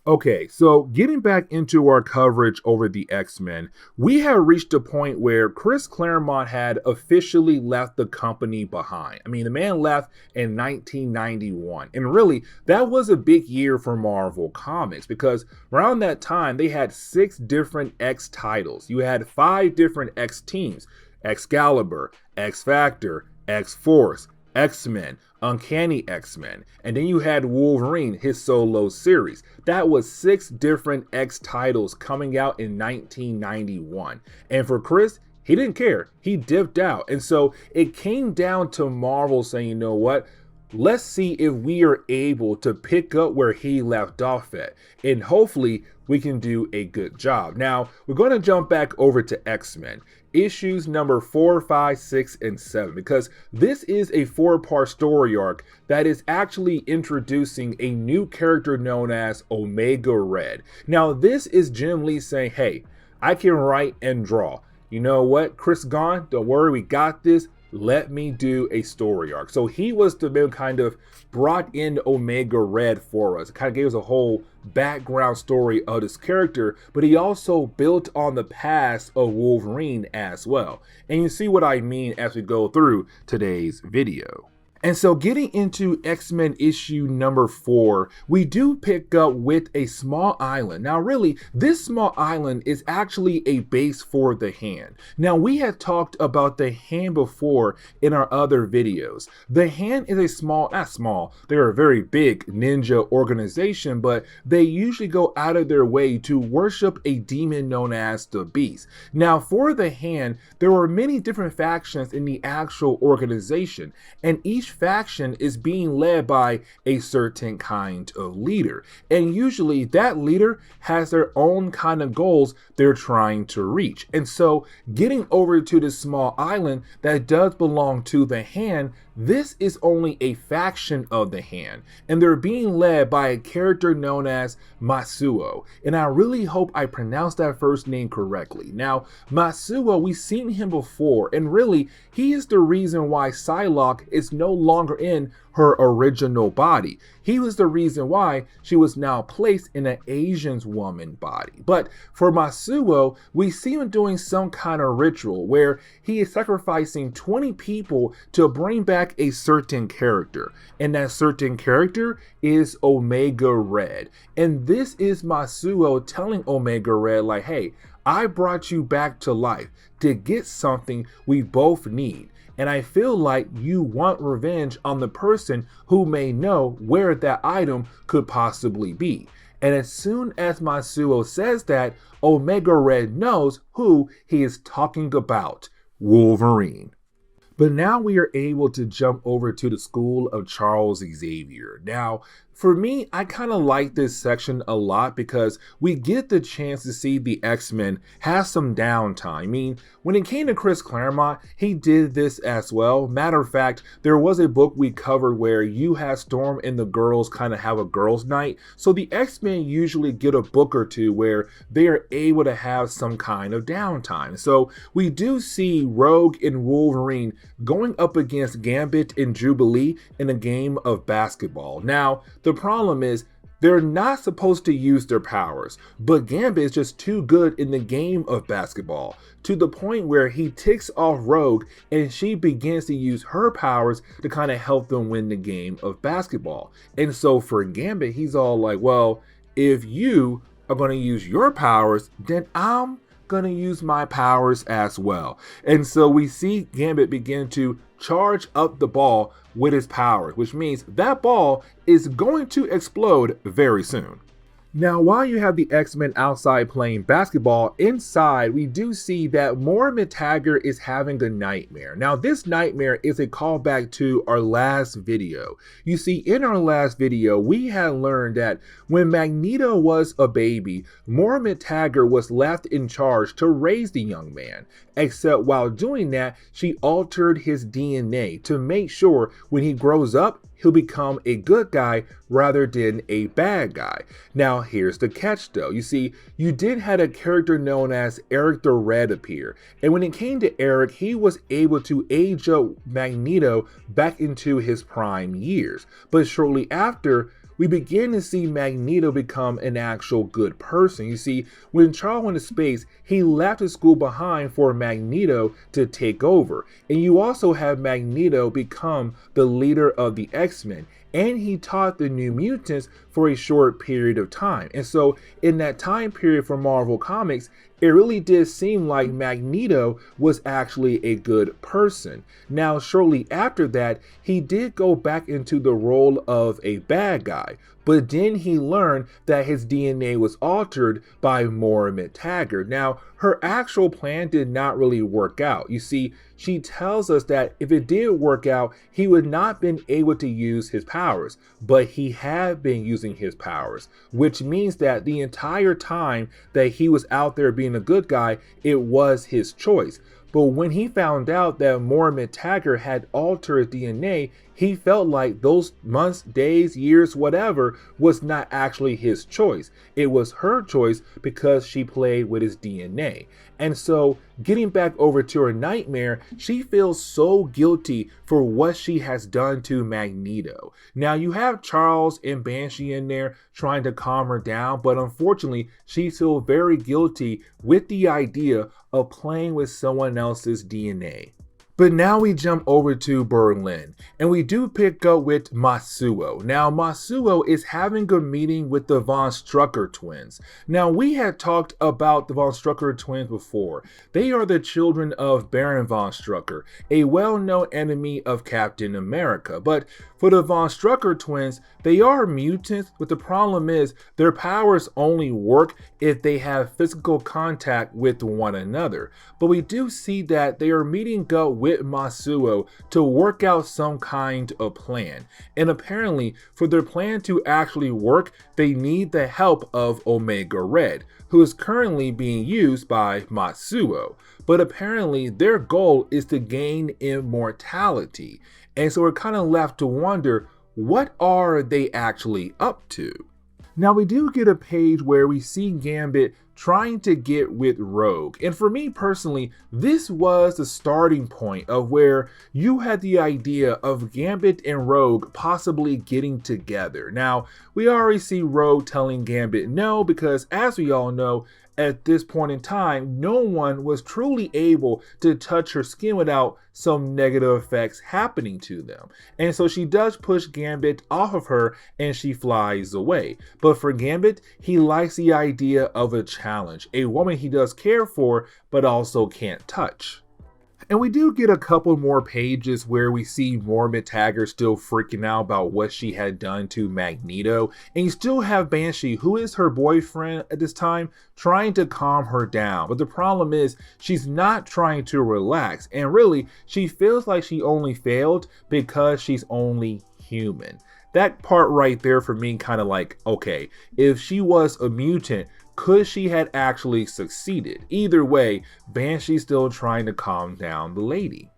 Okay, so getting back into our coverage over the X-Men, we have reached a point where Chris Claremont had officially left the company behind. I mean, the man left in 1991. And really, that was a big year for Marvel Comics because around that time, they had 6 different X titles. You had 5 different X teams: Excalibur, X-Factor, X-Force, X-Men, Uncanny X-Men, and then you had Wolverine, his solo series. That was 6 different X titles coming out in 1991. And for Chris, he didn't care. He dipped out. And so it came down to Marvel saying, you know what? Let's see if we are able to pick up where he left off at. And hopefully we can do a good job. Now, we're going to jump back over to X-Men. Issues number 4, 5, 6, and 7, because this is a 4-part story arc that is actually introducing a new character known as Omega Red. Now, this is Jim Lee saying, hey, I can write and draw. You know what, Chris gone, don't worry, we got this. Let me do a story arc. So he was the man kind of brought in Omega Red for us. It kind of gave us a whole background story of this character, but he also built on the past of Wolverine as well. And you see what I mean as we go through today's video. And so getting into X-Men issue number 4, we do pick up with a small island. Now really, this small island is actually a base for the Hand. Now we had talked about the Hand before in our other videos. The Hand is a not small, they're a very big ninja organization, but they usually go out of their way to worship a demon known as the Beast. Now for the Hand, there were many different factions in the actual organization, and each faction is being led by a certain kind of leader, and usually that leader has their own kind of goals they're trying to reach. And so getting over to this small island that does belong to the Hand, this is only a faction of the Hand, and they're being led by a character known as Masuo, and I really hope I pronounced that first name correctly. Now Masuo, we've seen him before, and really he is the reason why Psylocke is no longer in her original body. He was the reason why she was now placed in an Asian woman body. But for Masuo, we see him doing some kind of ritual where he is sacrificing 20 people to bring back a certain character. And that certain character is Omega Red. And this is Masuo telling Omega Red like, hey, I brought you back to life to get something we both need. And I feel like you want revenge on the person who may know where that item could possibly be. And as soon as Masuo says that, Omega Red knows who he is talking about: Wolverine. But now we are able to jump over to the school of Charles Xavier. Now, for me, I kind of like this section a lot because we get the chance to see the X-Men have some downtime. I mean, when it came to Chris Claremont, he did this as well. Matter of fact, there was a book we covered where you had Storm and the girls kind of have a girls' night. So the X-Men usually get a book or two where they are able to have some kind of downtime. So we do see Rogue and Wolverine going up against Gambit and Jubilee in a game of basketball. Now, the problem is they're not supposed to use their powers, but Gambit is just too good in the game of basketball to the point where he ticks off Rogue and she begins to use her powers to kind of help them win the game of basketball. And so for Gambit, he's all like, well, if you are going to use your powers, then I'm gonna use my powers as well. And so we see Gambit begin to charge up the ball with his powers, which means that ball is going to explode very soon. Now, while you have the X-Men outside playing basketball, inside we do see that Moira McTaggart is having a nightmare. Now, this nightmare is a callback to our last video. You see, in our last video, we had learned that when Magneto was a baby, Moira McTaggart was left in charge to raise the young man. Except while doing that, she altered his DNA to make sure when he grows up, he'll become a good guy rather than a bad guy. Now, here's the catch though. You see, you did have a character known as Eric the Red appear. And when it came to Eric, he was able to age up Magneto back into his prime years. But shortly after, we begin to see Magneto become an actual good person. You see, when Charles went to space, he left his school behind for Magneto to take over. And you also have Magneto become the leader of the X-Men. And he taught the New Mutants for a short period of time. And so in that time period for Marvel Comics, it really did seem like Magneto was actually a good person. Now, shortly after that, he did go back into the role of a bad guy. But then he learned that his DNA was altered by Moira McTaggart. Now, her actual plan did not really work out. You see, she tells us that if it did work out, he would not been able to use his powers, but he had been using his powers, which means that the entire time that he was out there being a good guy, it was his choice. But when he found out that Moira McTaggart had altered his DNA, he felt like those months, days, years, whatever, was not actually his choice. It was her choice because she played with his DNA. And so, getting back over to her nightmare, she feels so guilty for what she has done to Magneto. Now, you have Charles and Banshee in there trying to calm her down, but unfortunately, she feels very guilty with the idea of playing with someone else's DNA. But now we jump over to Berlin, and we do pick up with Masuo. Now, Masuo is having a meeting with the Von Strucker twins. Now, we had talked about the Von Strucker twins before. They are the children of Baron Von Strucker, a well-known enemy of Captain America. But for the Von Strucker twins, they are mutants, but the problem is their powers only work if they have physical contact with one another. But we do see that they are meeting up with Masuo to work out some kind of plan. And apparently, for their plan to actually work, they need the help of Omega Red, who is currently being used by Masuo. But apparently, their goal is to gain immortality. And so we're kind of left to wonder, what are they actually up to? Now, we do get a page where we see Gambit trying to get with Rogue. And for me personally, this was the starting point of where you had the idea of Gambit and Rogue possibly getting together. Now, we already see Rogue telling Gambit no, because as we all know, at this point in time, no one was truly able to touch her skin without some negative effects happening to them. And so she does push Gambit off of her and she flies away. But for Gambit, he likes the idea of a challenge, a woman he does care for, but also can't touch. And we do get a couple more pages where we see Moira McTaggart still freaking out about what she had done to Magneto. And you still have Banshee, who is her boyfriend at this time, trying to calm her down. But the problem is she's not trying to relax. And really, she feels like she only failed because she's only human. That part right there for me kind of like, okay, if she was a mutant, could she had actually succeeded? Either way, Banshee's still trying to calm down the lady.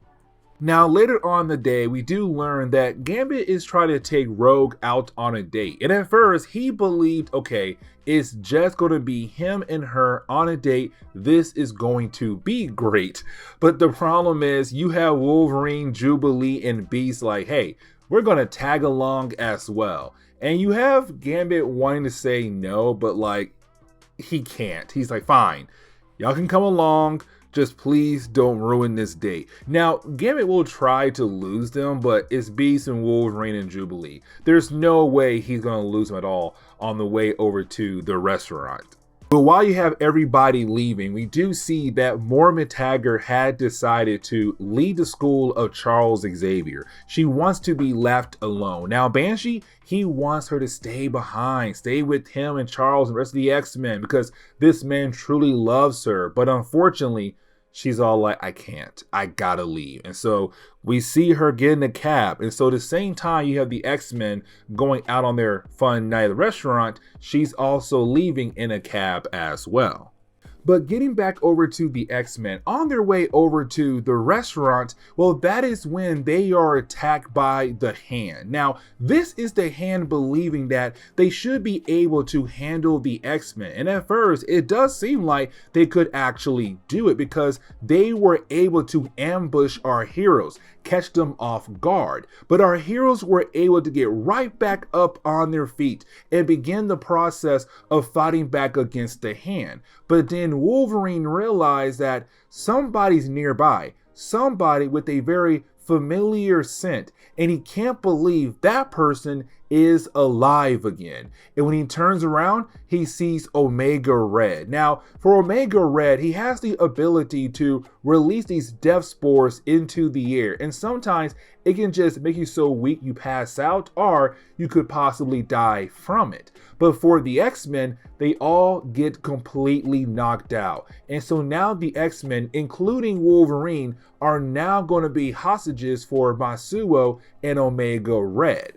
Now, later on in the day, we do learn that Gambit is trying to take Rogue out on a date. And at first, he believed, okay, it's just going to be him and her on a date. This is going to be great. But the problem is you have Wolverine, Jubilee, and Beast like, hey, we're going to tag along as well. And you have Gambit wanting to say no, but like, he can't. He's like, fine, y'all can come along, just please don't ruin this date. Now, Gambit will try to lose them, but it's Beast and Wolverine and Jubilee. There's no way he's going to lose them at all on the way over to the restaurant. But while you have everybody leaving, we do see that Moira McTaggart had decided to lead the school of Charles Xavier. She wants to be left alone. Now, Banshee, he wants her to stay behind, stay with him and Charles and the rest of the X-Men because this man truly loves her. But unfortunately, she's all like, I can't, I gotta leave. And so we see her get in a cab. And so at the same time you have the X-Men going out on their fun night at the restaurant, she's also leaving in a cab as well. But getting back over to the X-Men, on their way over to the restaurant, well, that is when they are attacked by the Hand. Now, this is the Hand believing that they should be able to handle the X-Men. And at first, it does seem like they could actually do it because they were able to ambush our heroes, catch them off guard. But our heroes were able to get right back up on their feet and begin the process of fighting back against the Hand. But then Wolverine realized that somebody's nearby, somebody with a very familiar scent, and he can't believe that person is alive again. And when he turns around, he sees Omega Red. Now, for Omega Red, he has the ability to release these death spores into the air, and sometimes it can just make you so weak you pass out, or you could possibly die from it. But for the X-Men, they all get completely knocked out. And so now the X-Men, including Wolverine, are now going to be hostages for Mojo and Omega Red.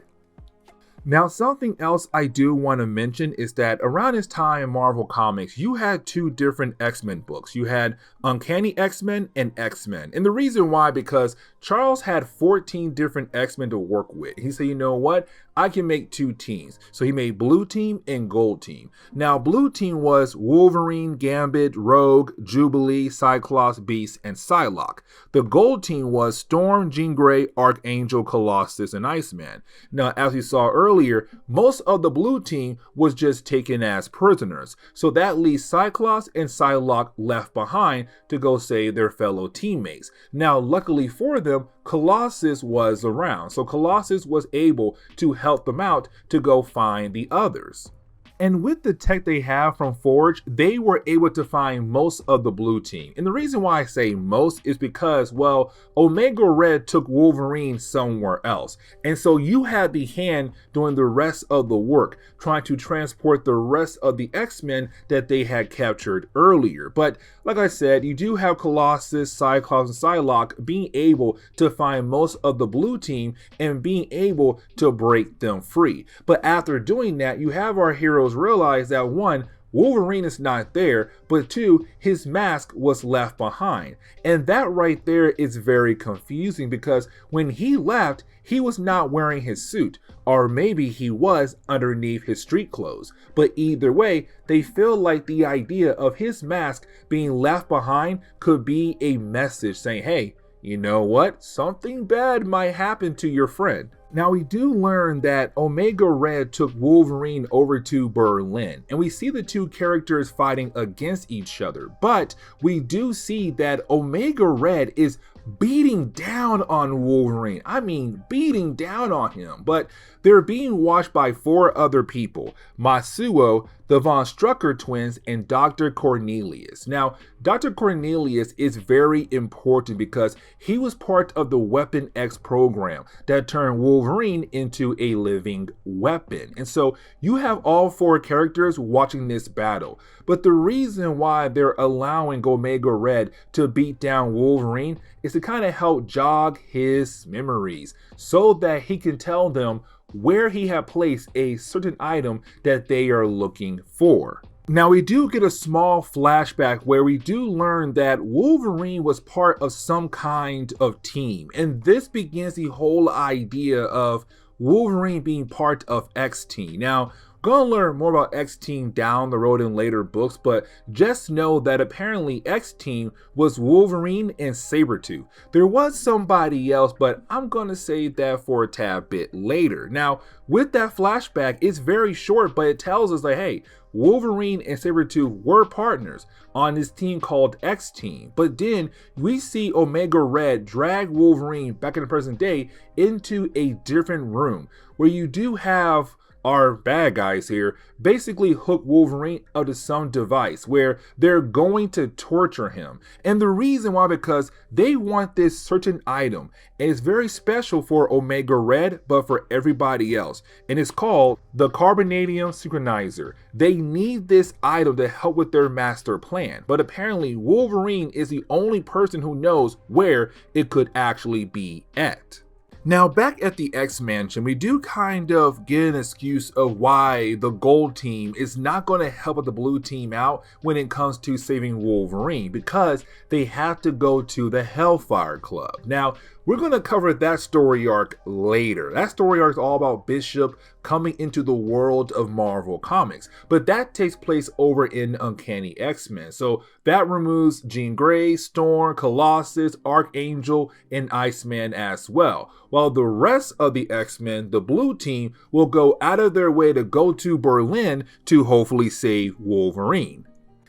Now, something else I do want to mention is that around this time in Marvel Comics, you had two different X-Men books. You had Uncanny X-Men and X-Men. And the reason why, because Charles had 14 different X-Men to work with. He said, you know what? I can make two teams. So he made Blue Team and Gold Team. Now, Blue Team was Wolverine, Gambit, Rogue, Jubilee, Cyclops, Beast, and Psylocke. The Gold Team was Storm, Jean Grey, Archangel, Colossus, and Iceman. Now, as we saw earlier, most of the Blue Team was just taken as prisoners. So that leaves Cyclops and Psylocke left behind to go save their fellow teammates. Now, luckily for them, Colossus was around. So Colossus was able to help them out to go find the others. And with the tech they have from Forge, they were able to find most of the Blue Team. And the reason why I say most is because, well, Omega Red took Wolverine somewhere else. And so you had the Hand doing the rest of the work, trying to transport the rest of the X-Men that they had captured earlier. But like I said, you do have Colossus, Cyclops, and Psylocke being able to find most of the Blue Team and being able to break them free. But after doing that, you have our heroes realize that one, Wolverine is not there, but two, his mask was left behind. And that right there is very confusing because when he left, he was not wearing his suit, or maybe he was underneath his street clothes. But either way, they feel like the idea of his mask being left behind could be a message saying, hey, you know what? Something bad might happen to your friend. Now, we do learn that Omega Red took Wolverine over to Berlin, and we see the two characters fighting against each other, but we do see that Omega Red is beating down on Wolverine. I mean, beating down on him, but they're being watched by four other people: Mojo, the Von Strucker twins, and Dr. Cornelius. Now, Dr. Cornelius is very important because he was part of the Weapon X program that turned Wolverine into a living weapon. And so you have all four characters watching this battle. But the reason why they're allowing Omega Red to beat down Wolverine is to kind of help jog his memories so that he can tell them where he had placed a certain item that they are looking for. Now, we do get a small flashback where we do learn that Wolverine was part of some kind of team, and this begins the whole idea of Wolverine being part of X-Team. Now, gonna learn more about X-Team down the road in later books, but just know that apparently X-Team was Wolverine and Sabretooth. There was somebody else, but I'm gonna save that for a tad bit later. Now, with that flashback, it's very short, but it tells us like, hey, Wolverine and Sabretooth were partners on this team called X-Team. But then we see Omega Red drag Wolverine back in the present day into a different room where you do have our bad guys here basically hook Wolverine up to some device where they're going to torture him. And the reason why, because they want this certain item, and it's very special for Omega Red, but for everybody else. And it's called the Carbonadium Synchronizer. They need this item to help with their master plan. But apparently Wolverine is the only person who knows where it could actually be at. Now, back at the X-Mansion, we do kind of get an excuse of why the gold team is not going to help the blue team out when it comes to saving Wolverine, because they have to go to the Hellfire Club. Now, we're going to cover that story arc later. That story arc is all about Bishop coming into the world of Marvel Comics, but that takes place over in Uncanny X-Men. So that removes Jean Grey, Storm, Colossus, Archangel, and Iceman as well. While the rest of the X-Men, the blue team, will go out of their way to go to Berlin to hopefully save Wolverine.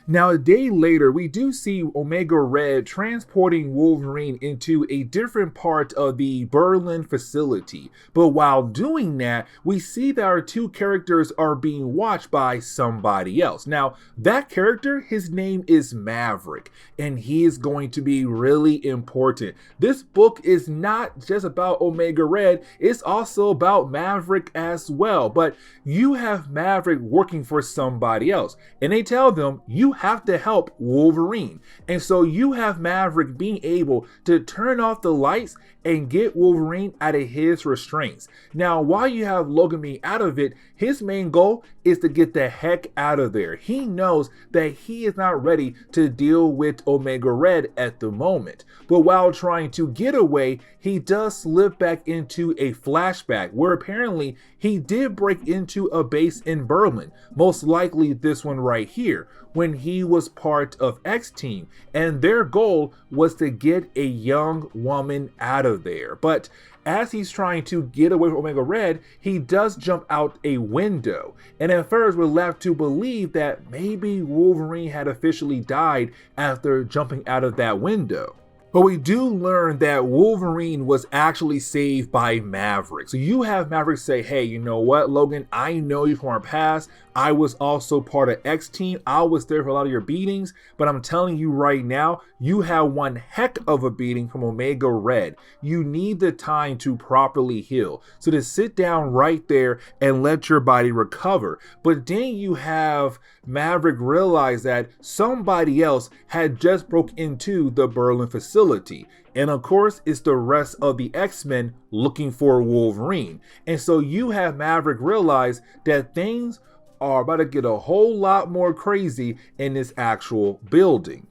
Now, a day later, we do see Omega Red transporting Wolverine into a different part of the Berlin facility. But while doing that, we see that our two characters are being watched by somebody else. Now, that character, his name is Maverick, and he is going to be really important. This book is not just about Omega Red, it's also about Maverick as well. But you have Maverick working for somebody else, and they tell them, you have to help Wolverine. And so you have Maverick being able to turn off the lights and get Wolverine out of his restraints. Now, while you have Logan being out of it, his main goal is to get the heck out of there. He knows that he is not ready to deal with Omega Red at the moment. But while trying to get away, he does slip back into a flashback where apparently he did break into a base in Berlin, most likely this one right here, when he was part of X-Team, and their goal was to get a young woman out of there. But as he's trying to get away from Omega Red, he does jump out a window, and at first we're left to believe that maybe Wolverine had officially died after jumping out of that window. But we do learn that Wolverine was actually saved by Maverick. So you have Maverick say, hey, you know what, Logan, I know you from our past. I was also part of X-Team. I was there for a lot of your beatings, but I'm telling you right now, you have one heck of a beating from Omega Red. You need the time to properly heal. So to sit down right there and let your body recover. But then you have Maverick realize that somebody else had just broke into the Berlin facility. And of course, it's the rest of the X-Men looking for Wolverine. And so you have Maverick realize that things are about to get a whole lot more crazy in this actual building.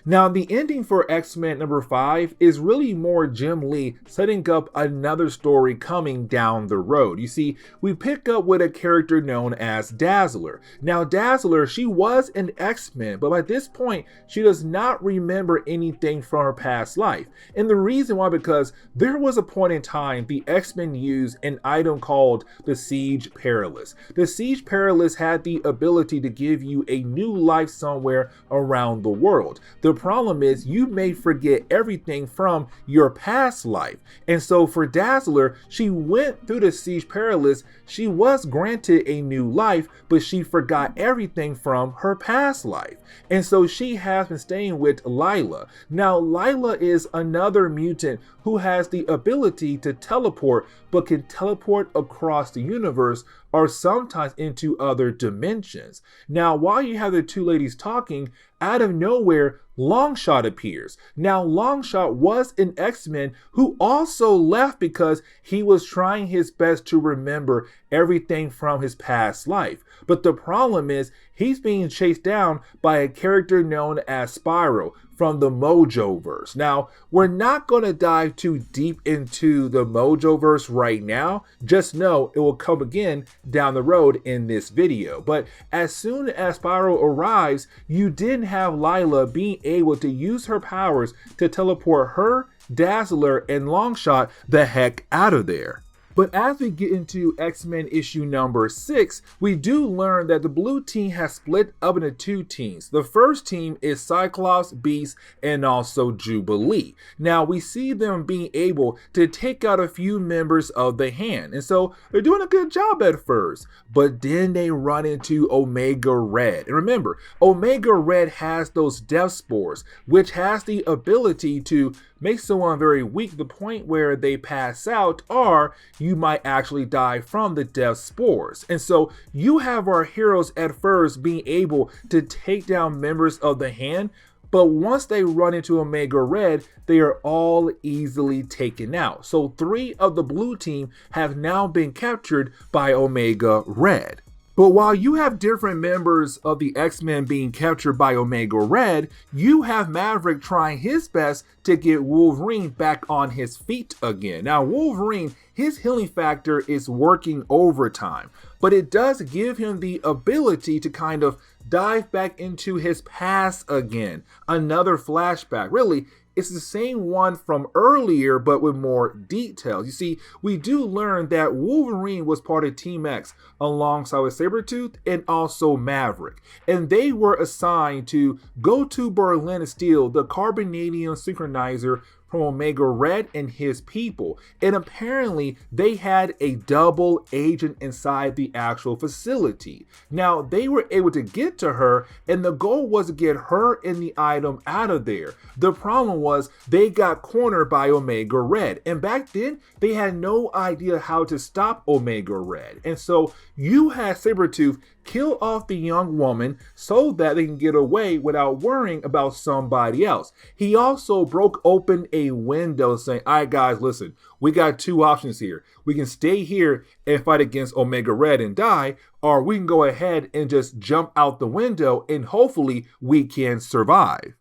Now, the ending for X-Men number 5 is really more Jim Lee setting up another story coming down the road. You see, we pick up with a character known as Dazzler. Now, Dazzler, she was an X-Men, but by this point, she does not remember anything from her past life. And the reason why, because there was a point in time the X-Men used an item called the Siege Perilous. The Siege Perilous had the ability to give you a new life somewhere around the world. The problem is you may forget everything from your past life. And so for Dazzler, she went through the Siege Perilous. She was granted a new life, but she forgot everything from her past life. And so she has been staying with Lila. Now, Lila is another mutant who has the ability to teleport, but can teleport across the universe or sometimes into other dimensions. Now, while you have the two ladies talking, out of nowhere, Longshot appears. Now, Longshot was an X-Men who also left because he was trying his best to remember everything from his past life. But the problem is he's being chased down by a character known as Spyro from the Mojo verse. Now, we're not going to dive too deep into the Mojo verse right now. Just know it will come again down the road in this video. But as soon as Spyro arrives, you didn't have Lila being able to use her powers to teleport her, Dazzler, and Longshot the heck out of there. But as we get into X-Men issue number 6, we do learn that the blue team has split up into two teams. The first team is Cyclops, Beast, and also Jubilee. Now, we see them being able to take out a few members of the Hand, and so they're doing a good job at first. But then they run into Omega Red. And remember, Omega Red has those death spores, which has the ability to make someone very weak to the point where they pass out, or you might actually die from the death spores. And so you have our heroes at first being able to take down members of the Hand, But once they run into Omega Red, they are all easily taken out. So 3 of the blue team have now been captured by Omega Red. But while you have different members of the X-Men being captured by Omega Red, you have Maverick trying his best to get Wolverine back on his feet again. Now Wolverine, his healing factor is working overtime, but it does give him the ability to kind of dive back into his past again. Another flashback. Really, it's the same one from earlier, but with more details. You see, we do learn that Wolverine was part of Team X alongside with Sabretooth and also Maverick. And they were assigned to go to Berlin and steal the carbonadium synchronizer from Omega Red and his people. And apparently they had a double agent inside the actual facility. Now they were able to get to her, and the goal was to get her and the item out of there. The problem was they got cornered by Omega Red, and back then they had no idea how to stop Omega Red. And so you had Sabretooth kill off the young woman so that they can get away without worrying about somebody else. He also broke open a window saying, all right guys, listen, we got 2 options here. We can stay here and fight against Omega Red and die, or we can go ahead and just jump out the window and hopefully we can survive.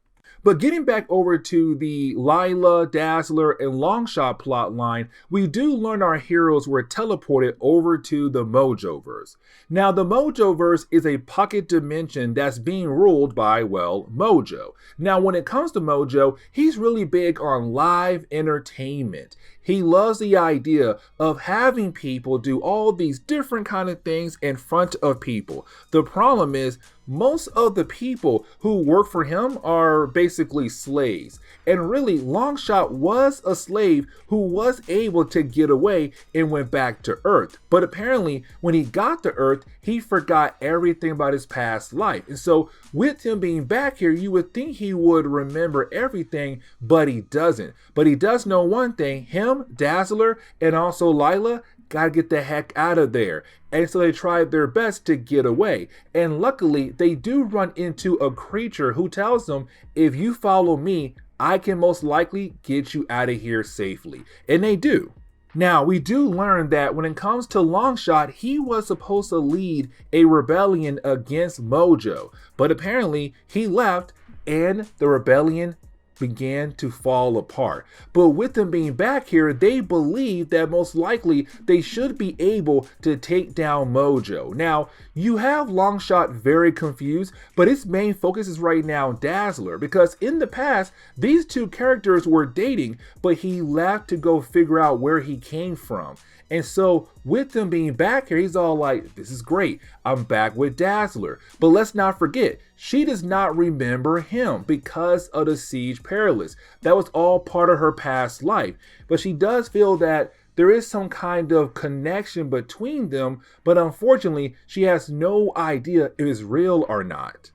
But getting back over to the Lila, Dazzler, and Longshot plotline, we do learn our heroes were teleported over to the Mojoverse. Now, the Mojoverse is a pocket dimension that's being ruled by, well, Mojo. Now, when it comes to Mojo, he's really big on live entertainment. He loves the idea of having people do all these different kind of things in front of people. The problem is, most of the people who work for him are basically slaves. And really, Longshot was a slave who was able to get away and went back to Earth. But apparently, when he got to Earth, he forgot everything about his past life. And so, with him being back here, you would think he would remember everything, but he doesn't. But he does know one thing: him, Dazzler, and also Lila gotta get the heck out of there. And so they tried their best to get away. And luckily, they do run into a creature who tells them, if you follow me, I can most likely get you out of here safely. And they do. Now, we do learn that when it comes to Longshot, he was supposed to lead a rebellion against Mojo. But apparently, he left and the rebellion began to fall apart. But with them being back here, they believe that most likely they should be able to take down Mojo. Now, you have Longshot very confused, but his main focus is right now Dazzler, because in the past, these 2 characters were dating, but he left to go figure out where he came from. And so with them being back here, he's all like, this is great, I'm back with Dazzler. But let's not forget, she does not remember him because of the Siege Perilous. That was all part of her past life. But she does feel that there is some kind of connection between them, but unfortunately, she has no idea if it's real or not.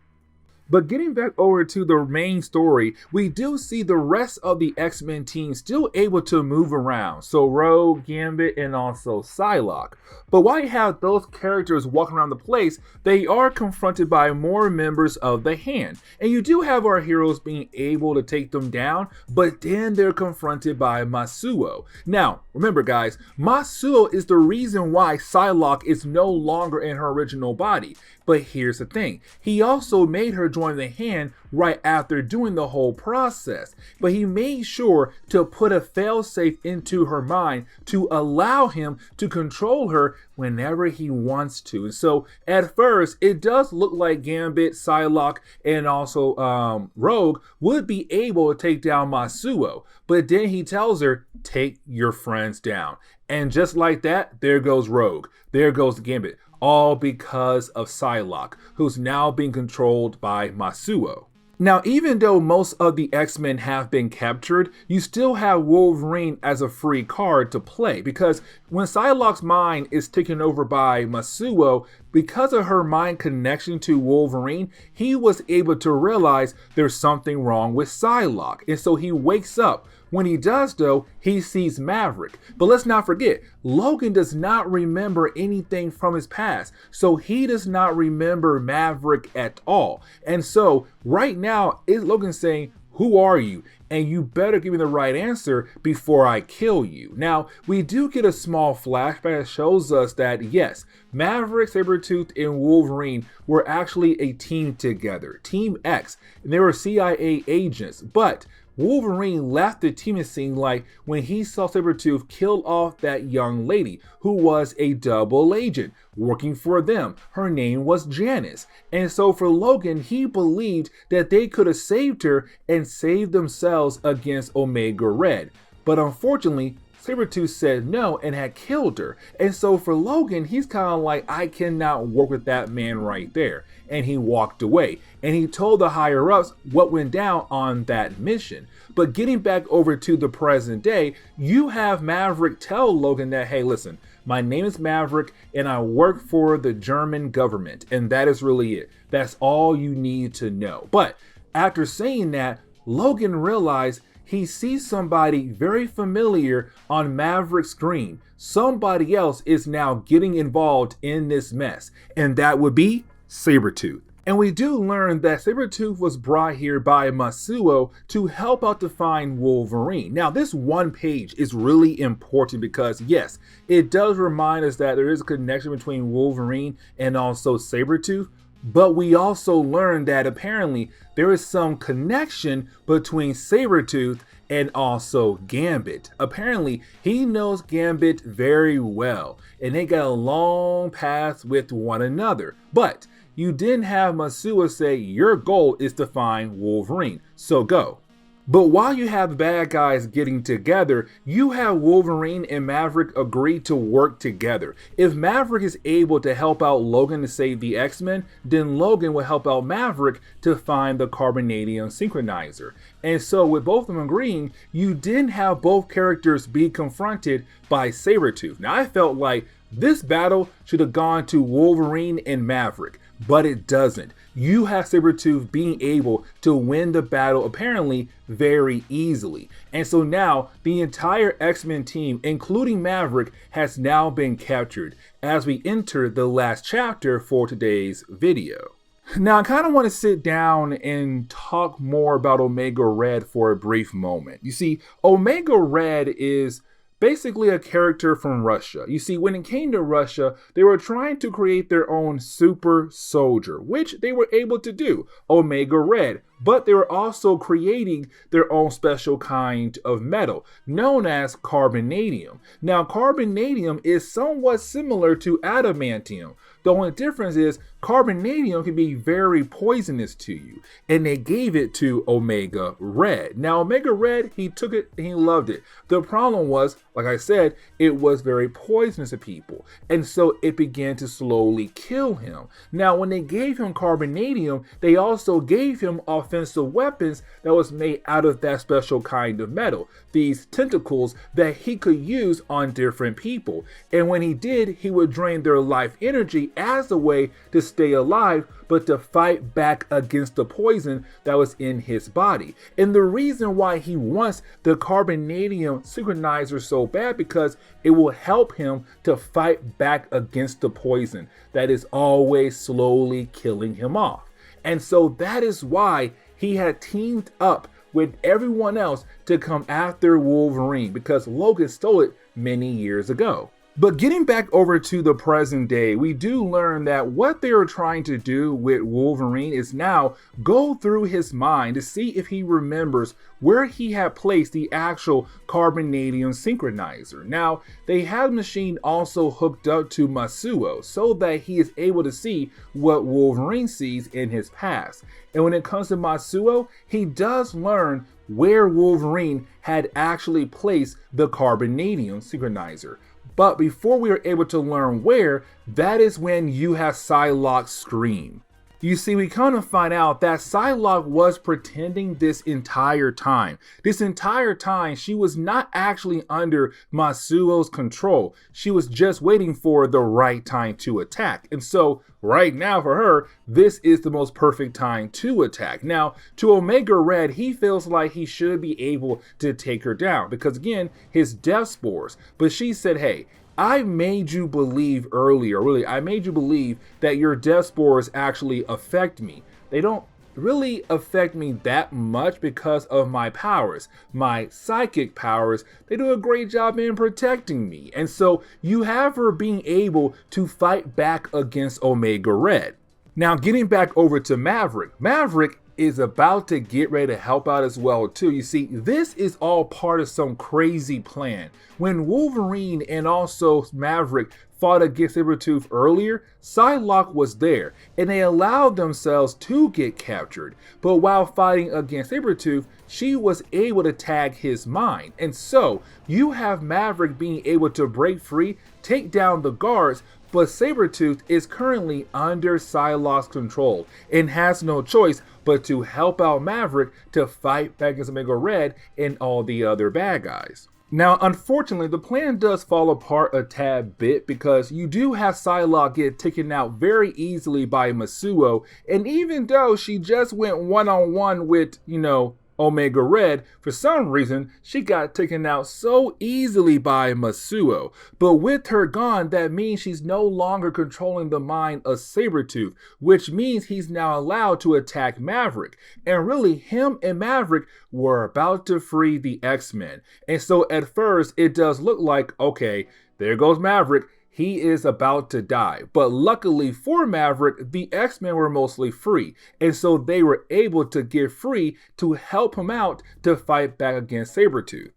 But getting back over to the main story, we do see the rest of the X-Men team still able to move around. So Rogue, Gambit, and also Psylocke. But while you have those characters walking around the place, they are confronted by more members of the Hand. And you do have our heroes being able to take them down, but then they're confronted by Masuo. Now, remember guys, Masuo is the reason why Psylocke is no longer in her original body. But here's the thing, he also made her join the Hand right after doing the whole process. But he made sure to put a failsafe into her mind to allow him to control her whenever he wants to. And so at first, it does look like Gambit, Psylocke, and also Rogue would be able to take down Masuo. But then he tells her, take your friends down. And just like that, there goes Rogue. There goes Gambit. All because of Psylocke, who's now being controlled by Masuo. Now, even though most of the X-Men have been captured, you still have Wolverine as a free card to play, because when Psylocke's mind is taken over by Masuo, because of her mind connection to Wolverine, he was able to realize there's something wrong with Psylocke. And so he wakes up. When he does, though, he sees Maverick. But let's not forget, Logan does not remember anything from his past. So he does not remember Maverick at all. And so right now, is Logan saying, "Who are you? And you better give me the right answer before I kill you." Now, we do get a small flashback that shows us that, yes, Maverick, Sabretooth, and Wolverine were actually a team together, Team X, and they were CIA agents. But Wolverine left the team, it seemed like, when he saw Sabretooth kill off that young lady who was a double agent working for them. Her name was Janice. And so for Logan, he believed that they could have saved her and saved themselves against Omega Red. But unfortunately, Sabretooth said no and had killed her. And so for Logan, he's kind of like, I cannot work with that man right there. And he walked away. And he told the higher ups what went down on that mission. But getting back over to the present day, you have Maverick tell Logan that, hey, listen, my name is Maverick and I work for the German government. And that is really it. That's all you need to know. But after saying that, Logan realized he sees somebody very familiar on Maverick's screen. Somebody else is now getting involved in this mess, and that would be Sabretooth. And we do learn that Sabretooth was brought here by Masuo to help out to find Wolverine. Now, this one page is really important because, yes, it does remind us that there is a connection between Wolverine and also Sabretooth. But we also learned that apparently there is some connection between Sabretooth and also Gambit. Apparently, he knows Gambit very well, and they got a long path with one another. But you didn't have Masuo say your goal is to find Wolverine, so go. But while you have the bad guys getting together, you have Wolverine and Maverick agree to work together. If Maverick is able to help out Logan to save the X-Men, then Logan will help out Maverick to find the Carbonadium Synchronizer. And so with both of them agreeing, you didn't have both characters be confronted by Sabretooth. Now I felt like this battle should have gone to Wolverine and Maverick, but it doesn't. You have Sabretooth being able to win the battle apparently very easily. And so now the entire X-Men team, including Maverick, has now been captured as we enter the last chapter for today's video. Now I kind of want to sit down and talk more about Omega Red for a brief moment. You see, Omega Red is basically a character from Russia. You see, when it came to Russia, they were trying to create their own super soldier, which they were able to do, Omega Red. But they were also creating their own special kind of metal known as carbonadium. Now, carbonadium is somewhat similar to adamantium. The only difference is carbonadium can be very poisonous to you, and they gave it to Omega Red. Now, Omega Red, he took it and he loved it. The problem was, like I said, it was very poisonous to people, and so it began to slowly kill him. Now, when they gave him carbonadium, they also gave him offensive weapons that was made out of that special kind of metal, these tentacles that he could use on different people. And when he did, he would drain their life energy as a way to stay alive, but to fight back against the poison that was in his body. And the reason why he wants the carbonadium synchronizer so bad, because it will help him to fight back against the poison that is always slowly killing him off. And so that is why he had teamed up with everyone else to come after Wolverine, because Logan stole it many years ago. But getting back over to the present day, we do learn that what they are trying to do with Wolverine is now go through his mind to see if he remembers where he had placed the actual carbonadium synchronizer. Now, they have the machine also hooked up to Masuo so that he is able to see what Wolverine sees in his past. And when it comes to Masuo, he does learn where Wolverine had actually placed the carbonadium synchronizer. But before we are able to learn where, that is when you have Psylocke scream. You see, we kind of find out that Psylocke was pretending this entire time. This entire time, she was not actually under Masuo's control. She was just waiting for the right time to attack. And so, right now for her, this is the most perfect time to attack. Now, to Omega Red, he feels like he should be able to take her down because, again, his death spores. But she said, hey, I made you believe earlier, really, I made you believe that your death spores actually affect me. They don't really affect me that much because of my powers. My psychic powers, they do a great job in protecting me. And so you have her being able to fight back against Omega Red. Now, getting back over to Maverick. Maverick is about to get ready to help out as well too. You see, this is all part of some crazy plan. When Wolverine and also Maverick fought against Sabretooth earlier, Psylocke was there, and they allowed themselves to get captured. But while fighting against Sabretooth, she was able to tag his mind. And so, you have Maverick being able to break free, take down the guards, but Sabretooth is currently under Psylocke's control and has no choice but to help out Maverick to fight back against Omega Red and all the other bad guys. Now, unfortunately, the plan does fall apart a tad bit because you do have Psylocke get taken out very easily by Masuo, and even though she just went one-on-one with, Omega Red, for some reason, she got taken out so easily by Masuo. But with her gone, that means she's no longer controlling the mind of Sabretooth, which means he's now allowed to attack Maverick. And really, him and Maverick were about to free the X-Men. And so at first, it does look like, okay, there goes Maverick. He is about to die. But luckily for Maverick, the X-Men were mostly free. And so they were able to get free to help him out to fight back against Sabretooth.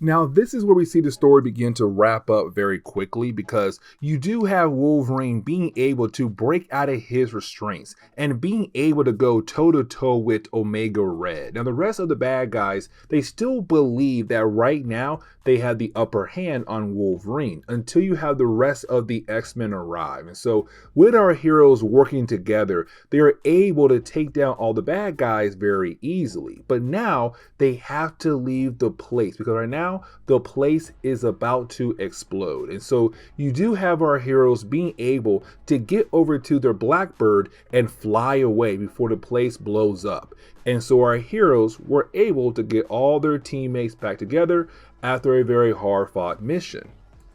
Now, this is where we see the story begin to wrap up very quickly because you do have Wolverine being able to break out of his restraints and being able to go toe-to-toe with Omega Red. Now, the rest of the bad guys, they still believe that right now they have the upper hand on Wolverine until you have the rest of the X-Men arrive. And so with our heroes working together, they are able to take down all the bad guys very easily. But now they have to leave the place because right now the place is about to explode. And so you do have our heroes being able to get over to their Blackbird and fly away before the place blows up. And so our heroes were able to get all their teammates back together after a very hard-fought mission.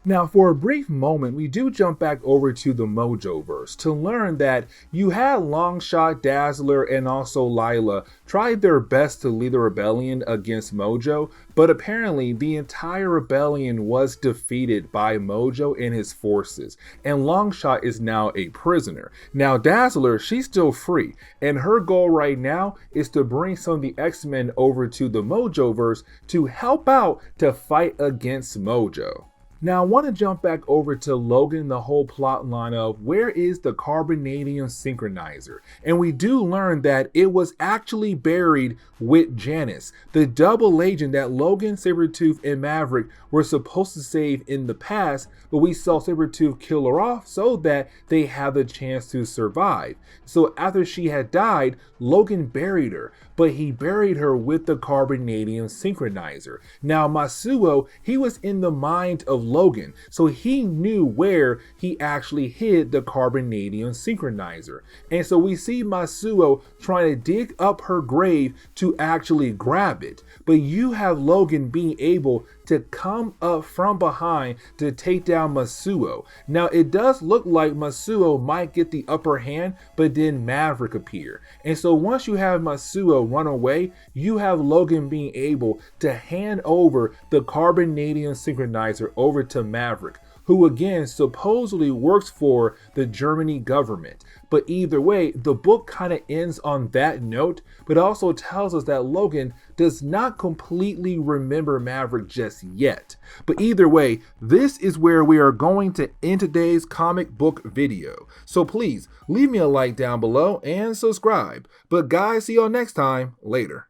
Now, for a brief moment, we do jump back over to the Mojoverse to learn that you had Longshot, Dazzler, and also Lila tried their best to lead the rebellion against Mojo, but apparently the entire rebellion was defeated by Mojo and his forces, and Longshot is now a prisoner. Now, Dazzler, she's still free, and her goal right now is to bring some of the X-Men over to the Mojoverse to help out to fight against Mojo. Now, I want to jump back over to Logan, the whole plot line of where is the carbonadium synchronizer? And we do learn that it was actually buried with Janice, the double agent that Logan, Sabretooth, and Maverick were supposed to save in the past, but we saw Sabretooth kill her off so that they have the chance to survive. So after she had died, Logan buried her, but he buried her with the carbonadium synchronizer. Now, Masuo, he was in the mind of Logan, so he knew where he actually hid the carbonadium synchronizer. And so we see Masuo trying to dig up her grave to actually grab it. But you have Logan being able to come up from behind to take down Masuo. Now, it does look like Masuo might get the upper hand, but then Maverick appear. And so once you have Masuo run away, you have Logan being able to hand over the carbonadium synchronizer over to Maverick, who again supposedly works for the Germany government. But either way, the book kind of ends on that note, but also tells us that Logan does not completely remember Maverick just yet. But either way, this is where we are going to end today's comic book video. So please leave me a like down below and subscribe. But guys, see y'all next time. Later.